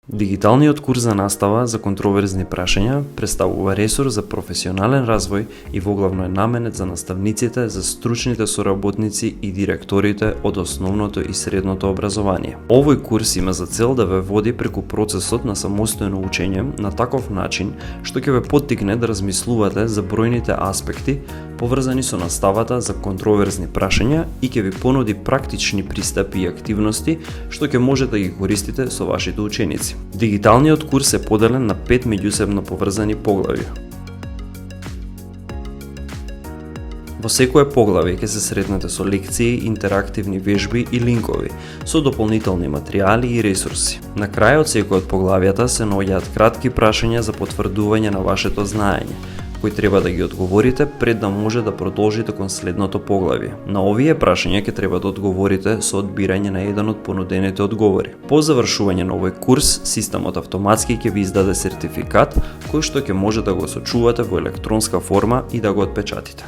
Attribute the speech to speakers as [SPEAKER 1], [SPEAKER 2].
[SPEAKER 1] Дигиталниот курс за настава за контроверзни прашања представува ресурс за професионален развој и воглавно е наменет за наставниците, за стручните соработници и директорите од основното и средното образование. Овој курс има за цел да ве води преку процесот на самостојно учење на таков начин што ќе ве поттикне да размислувате за бројните аспекти поврзани со наставата за контроверзни прашања и ќе ви понуди практични пристапи и активности што ќе можете да ги користите со вашите ученици. Дигиталниот курс е поделен на 5 меѓусебно поврзани поглави. Во секое поглавје ќе се сретнете со лекции, интерактивни вежби и линкови, со дополнителни материјали и ресурси. На крајот секој од поглавјата се наоѓаат кратки прашања за потврдување на вашето знаење, кои треба да ги одговорите пред да може да продолжите кон следното поглавје. На овие прашања ќе треба да одговорите со одбирање на еден од понудените одговори. По завршување на овој курс, системот автоматски ќе ви издаде сертификат кој што ќе може да го сочувате во електронска форма и да го отпечатите.